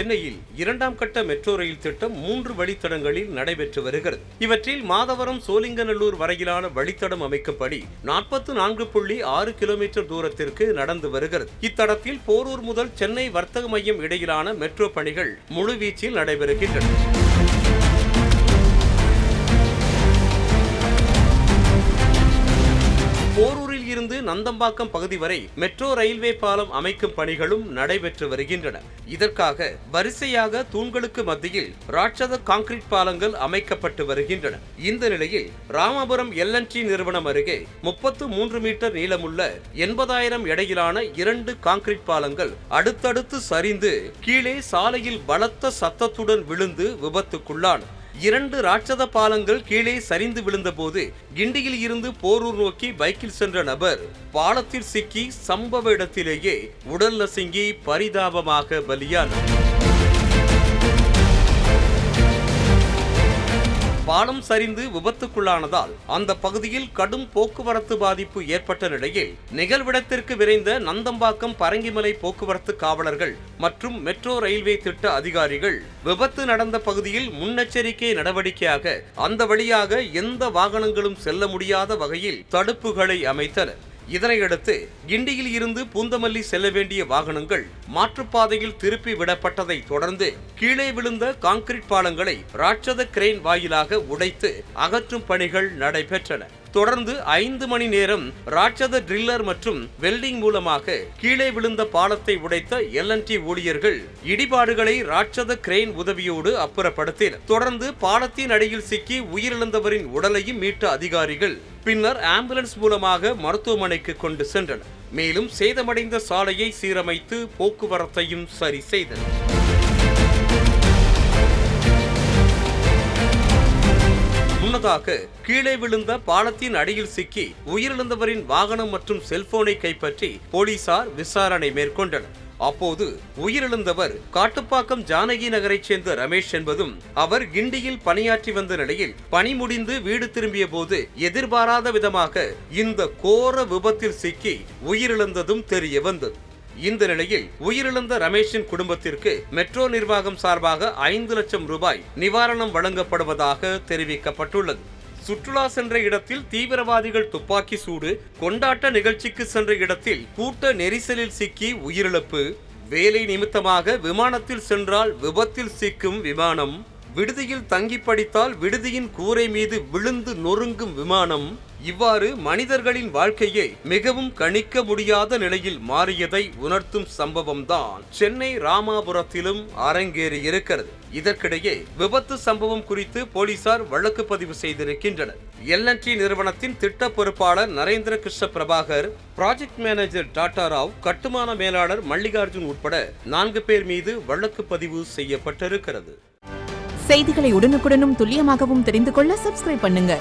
சென்னையில் 2ஆம் கட்ட மெட்ரோ ரயில் திட்டம் 3 வழித்தடங்களில் நடைபெற்று வருகிறது. இவற்றில் மாதவரம் சோழிங்கநல்லூர் வரையிலான வழித்தடம் அமைக்கும் பணி 44.6 கிலோமீட்டர் தூரத்திற்கு நடந்து வருகிறது. இத்தடத்தில் போரூர் முதல் சென்னை வர்த்தக மையம் இடையிலான மெட்ரோ பணிகள் முழுவீச்சில் நடைபெறுகின்றன. போரூரில் இருந்து நந்தம்பாக்கம் பகுதி வரை மெட்ரோ ரயில்வே பாலம் அமைக்கும் பணிகளும் நடைபெற்று வருகின்றன. இதற்காக வரிசையாக தூண்களுக்கு மத்தியில் ராட்சத கான்கிரீட் பாலங்கள் அமைக்கப்பட்டு வருகின்றன. இந்த நிலையில் ராமபுரம் L&T நிறுவனம் அருகே 33 மீட்டர் நீளமுள்ள 80,000 எடையிலான 2 கான்கிரீட் பாலங்கள் அடுத்தடுத்து சரிந்து கீழே சாலையில் பலத்த சத்தத்துடன் விழுந்து விபத்துக்குள்ளான. 2 ராட்சத பாலங்கள் கீழே சரிந்து விழுந்தபோது கிண்டியில் இருந்து போரூர் நோக்கி பைக்கில் சென்ற நபர் பாலத்தில் சிக்கி சம்பவ இடத்திலேயே உடல் நசுங்கி பரிதாபமாக பலியானார். பாலம் சரிந்து விபத்துக்குள்ளானதால் அந்த பகுதியில் கடும் போக்குவரத்து பாதிப்பு ஏற்பட்ட நிலையில் நிகழ்விடத்திற்கு விரைந்த நந்தம்பாக்கம் பரங்கிமலை போக்குவரத்து காவலர்கள் மற்றும் மெட்ரோ ரயில்வே திட்ட அதிகாரிகள் விபத்து நடந்த பகுதியில் முன்னெச்சரிக்கை நடவடிக்கையாக அந்த வழியாக எந்த வாகனங்களும் செல்ல முடியாத வகையில் தடுப்புகளை அமைத்தனர். இதனையடுத்து கிண்டியில் இருந்து பூந்தமல்லி செல்ல வேண்டிய வாகனங்கள் மாற்றுப்பாதையில் திருப்பி விடப்பட்டதை தொடர்ந்து கீழே விழுந்த கான்கிரீட் பாலங்களை ராட்சத கிரேன் வாயிலாக உடைத்து அகற்றும் பணிகள் நடைபெற்றன. தொடர்ந்து 5 மணி நேரம் ராட்சத ட்ரில்லர் மற்றும் வெல்டிங் மூலமாக கீழே விழுந்த பாலத்தை உடைத்த L&T ஊழியர்கள் இடிபாடுகளை ராட்சத கிரேன் உதவியோடு அப்புறப்படுத்தினர். தொடர்ந்து பாலத்தின் அடியில் சிக்கி உயிரிழந்தவரின் உடலையும் மீட்ட அதிகாரிகள் பின்னர் ஆம்புலன்ஸ் மூலமாக மருத்துவமனைக்கு கொண்டு சென்றனர். மேலும் சேதமடைந்த சாலையை சீரமைத்து போக்குவரத்தையும் சரி செய்தனர். முன்னதாக கீழே விழுந்த பாலத்தின் அடியில் சிக்கி உயிரிழந்தவரின் வாகனம் மற்றும் செல்போனை கைப்பற்றி போலீசார் விசாரணை மேற்கொண்டனர். அப்போது உயிரிழந்தவர் காட்டுப்பாக்கம் ஜானகி நகரைச் சேர்ந்த ரமேஷ் என்பதும் அவர் கிண்டியில் பணியாற்றி வந்த நிலையில் பணி முடிந்து வீடு திரும்பிய போது எதிர்பாராத விதமாக இந்த கோர விபத்தில் சிக்கி உயிரிழந்ததும் தெரிய வந்தது. இந்த நிலையில் உயிரிழந்த ரமேஷின் குடும்பத்திற்கு மெட்ரோ நிர்வாகம் சார்பாக 5 லட்சம் ரூபாய் நிவாரணம் வழங்கப்படுவதாக தெரிவிக்கப்பட்டுள்ளது. சுற்றுலா சென்ற இடத்தில் தீவிரவாதிகள் துப்பாக்கி சூடு, கொண்டாட்ட நிகழ்ச்சிக்கு சென்ற இடத்தில் கூட்ட நெரிசலில் சிக்கி உயிரிழப்பு, வேலை நிமித்தமாக விமானத்தில் சென்றால் விபத்தில் சிக்கும் விமானம், விடுதியில் தங்கி படித்தால் விடுதியின் கூரை மீது விழுந்து நொறுங்கும் விமானம், இவ்வாறு மனிதர்களின் வாழ்க்கையை மிகவும் கணிக்க முடியாத நிலையில் மாறியதை உணர்த்தும் சம்பவம்தான் சென்னை ராமாபுரத்திலும் அரங்கேறி இருக்கிறது. இதற்கிடையே விபத்து சம்பவம் குறித்து போலீசார் வழக்கு பதிவு செய்திருக்கின்றனர். L&T நிறுவனத்தின் திட்ட பொறுப்பாளர் நரேந்திர கிருஷ்ண பிரபாகர், ப்ராஜெக்ட் மேனேஜர் டாடா ராவ், கட்டுமான மேலாளர் மல்லிகார்ஜுன் உட்பட 4 பேர் மீது வழக்கு பதிவு செய்யப்பட்டிருக்கிறது. செய்திகளை உடனுக்குடனும் துல்லியமாகவும் தெரிந்து கொள்ள சப்ஸ்கிரைப் பண்ணுங்க.